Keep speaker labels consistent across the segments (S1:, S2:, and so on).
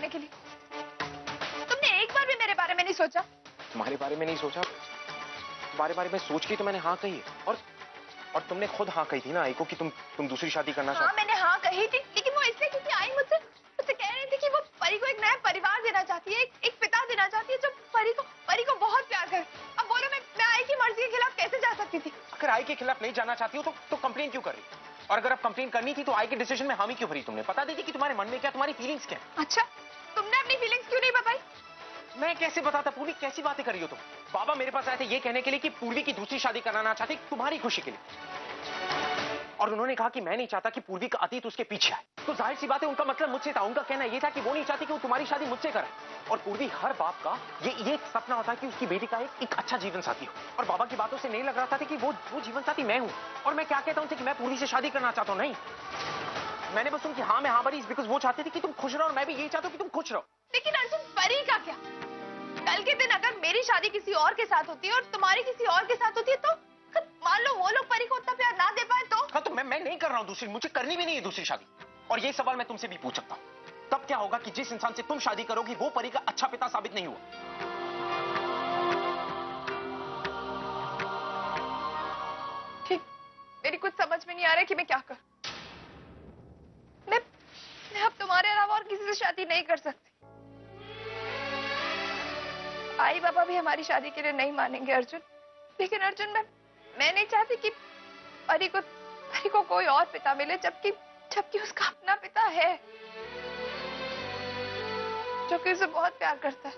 S1: करने के लिए। तुमने एक बार भी मेरे बारे में नहीं सोचा?
S2: तुम्हारे बारे में नहीं सोचा? तुम्हारे बारे में सोच के तो मैंने हाँ कही है। और तुमने खुद हाँ कही थी ना आई को कि तुम दूसरी शादी करना चाहती।
S1: हाँ मैंने हाँ कही थी, लेकिन वो इसलिए क्योंकि आई मुझसे कह रही थी कि वो परी को एक नया परिवार देना चाहती है, एक पिता देना चाहती है जो परी को बहुत प्यार करे। अब बोलो मैं आई की मर्जी के खिलाफ कैसे जा सकती थी?
S2: अगर आई के खिलाफ नहीं जाना चाहती हो तो कंप्लेन क्यों कर रही? और अगर अब कंप्लेन करनी थी तो आई के डिसीजन में हामी क्यों भरी तुमने? बता देती कि तुम्हारे मन में क्या, तुम्हारी फीलिंग्स क्या?
S1: अच्छा, तुमने अपनी फीलिंग्स क्यों नहीं बताई?
S2: मैं कैसे बताता? पूर्वी कैसी बातें कर रही हो तुम? बाबा मेरे पास आए थे ये कहने के लिए कि पूर्वी की दूसरी शादी कराना चाहते तुम्हारी खुशी के लिए। और उन्होंने कहा कि मैं नहीं चाहता कि पूर्वी का अतीत उसके पीछे आए। तो जाहिर सी बात है उनका मतलब मुझसे था। उनका कहना ये था कि वो नहीं चाहती कि वो तुम्हारी शादी मुझसे करे। और पूर्वी हर बाप का ये एक सपना होता है कि उसकी बेटी का एक अच्छा जीवन साथी हो। और बाबा की बातों से नहीं लग रहा था कि वो जीवन साथी मैं हूं। और मैं क्या कहता हूं कि मैं पूर्वी से शादी करना चाहता हूं? नहीं, मैंने बस उनकी हाँ में हाँ भरी बिकॉज वो चाहती थी कि तुम खुश रहो और मैं भी यही चाहता हूं कि तुम खुश रहो।
S1: लेकिन अर्जुन, परी का क्या? कल के दिन अगर मेरी शादी किसी और के साथ होती है और तुम्हारी किसी और के साथ होती है तो मान लो वो लोग परी को उतना प्यार ना दे पाए तो?
S2: हाँ, तो मैं नहीं कर रहा हूं दूसरी, मुझे करनी भी नहीं है दूसरी शादी। और ये सवाल मैं तुमसे भी पूछ सकता हूं, तब क्या होगा कि जिस इंसान से तुम शादी करोगी वो परी का अच्छा पिता साबित नहीं हुआ?
S1: ठीक, मेरी कुछ समझ में नहीं आ रहा कि मैं क्या करूं। मैं अब तुम्हारे अलावा और किसी से शादी नहीं कर सकती। आई बाबा भी हमारी शादी के लिए नहीं मानेंगे अर्जुन। लेकिन अर्जुन, मैं नहीं चाहती कि परी को कोई और पिता मिले, जबकि उसका अपना पिता है जो कि उसे बहुत प्यार करता है।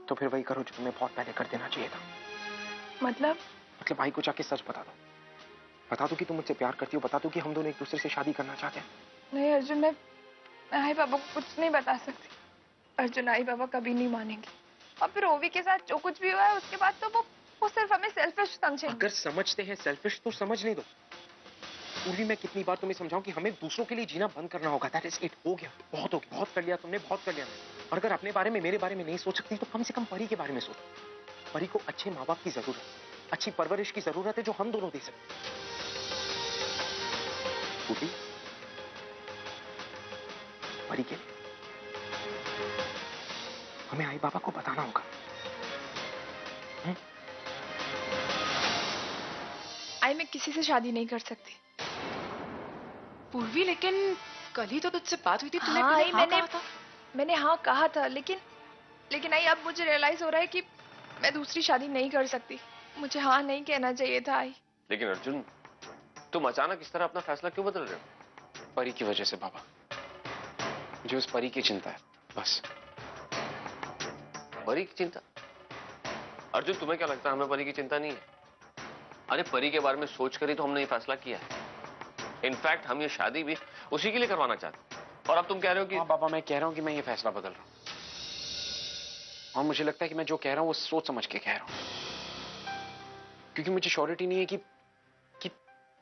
S2: तो फिर वही करो जो तुम्हें बहुत पहले कर देना चाहिए था।
S1: मतलब
S2: भाई को जाके सच बता दो। बता दो कि तुम मुझसे प्यार करती हो। बता दो कि हम दोनों एक दूसरे से शादी करना चाहते हैं।
S1: नहीं अर्जुन, मैं आई बाबा को कुछ नहीं बता सकती। अर्जुन, आई बाबा कभी नहीं मानेंगे। और फिर ओवी के साथ जो कुछ भी हुआ है उसके बाद तो वो सिर्फ हमें सेल्फिश समझेंगे।
S2: अगर समझते हैं सेल्फिश तो समझने दो। पूर्वी, मैं कितनी बार तुम्हें समझाऊं कि हमें दूसरों के लिए जीना बंद करना होगा। That is it. हो गया, बहुत हो गया, बहुत कर लिया तुमने, बहुत कर लिया। और अगर अपने बारे में मेरे बारे में नहीं सोच सकती तो कम से कम परी के बारे में सोचो। परी को अच्छे माँ बाप की जरूरत, अच्छी परवरिश की जरूरत है जो हम दोनों दे सकते। पूर्वी, परी के लिए हमें आई बाबा को बताना होगा।
S1: आई मैं किसी से शादी नहीं कर सकती।
S3: पूर्वी, लेकिन कल ही तो तुझसे बात हुई थी। तूने
S1: हाँ,
S3: हाँ कहा था।
S1: मैंने हाँ कहा था, लेकिन आई अब मुझे रियलाइज हो रहा है कि मैं दूसरी शादी नहीं कर सकती। मुझे हाँ नहीं कहना चाहिए था आई।
S4: लेकिन अर्जुन, तुम अचानक इस तरह अपना फैसला क्यों बदल रहे हो?
S2: परी की वजह से बाबा, मुझे उस परी की चिंता है बस।
S4: परी की चिंता? अर्जुन, तुम्हें क्या लगता है हमें परी की चिंता नहीं है? अरे परी के बारे में सोच कर ही तो हमने ये फैसला किया है। इनफैक्ट हम ये शादी भी उसी के लिए करवाना चाहते हैं। और अब तुम कह रहे हो कि
S2: हाँ बाबा, मैं कह रहा हूं कि मैं ये फैसला बदल रहा हूं। और मुझे लगता है कि मैं जो कह रहा हूं वो सोच समझ के कह रहा हूं, क्योंकि मुझे श्योरिटी नहीं है कि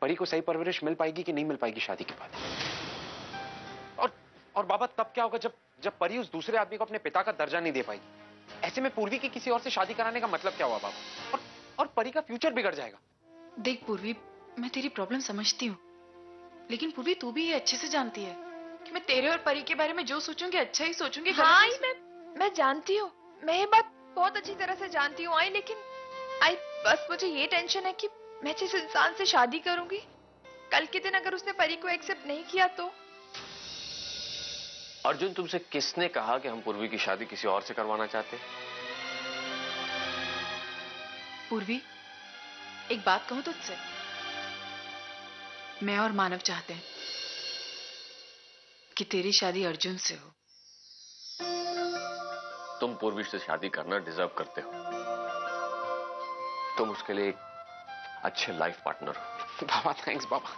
S2: परी को सही परवरिश मिल पाएगी कि नहीं मिल पाएगी शादी के बाद। और बाबा, तब क्या होगा जब परी उस दूसरे आदमी को अपने पिता का दर्जा नहीं दे पाएगी? ऐसे में पूर्वी की किसी और से शादी कराने का मतलब क्या हुआ बाबा? और परी का फ्यूचर बिगड़ जाएगा।
S3: देख पूर्वी, मैं तेरी प्रॉब्लम समझती हूँ, लेकिन पूर्वी तू भी ये अच्छे से जानती है कि मैं तेरे और परी के बारे में जो सोचूंगी अच्छा ही सोचूंगी।
S1: हाँ, मैं जानती हूँ, मैं ये बात बहुत अच्छी तरह से जानती हूँ आई। लेकिन आई बस मुझे ये टेंशन है कि मैं जिस इंसान से शादी करूंगी, कल के दिन अगर उसने परी को एक्सेप्ट नहीं किया तो?
S4: अर्जुन, तुमसे किसने कहा कि हम पूर्वी की शादी किसी और से करवाना चाहते हैं?
S3: पूर्वी, एक बात कहूं तुझसे, मैं और मानव चाहते हैं कि तेरी शादी अर्जुन से हो।
S4: तुम पूर्वी से शादी करना डिजर्व करते हो। तुम उसके लिए एक अच्छे लाइफ पार्टनर हो।
S2: बाबा थैंक्स बाबा।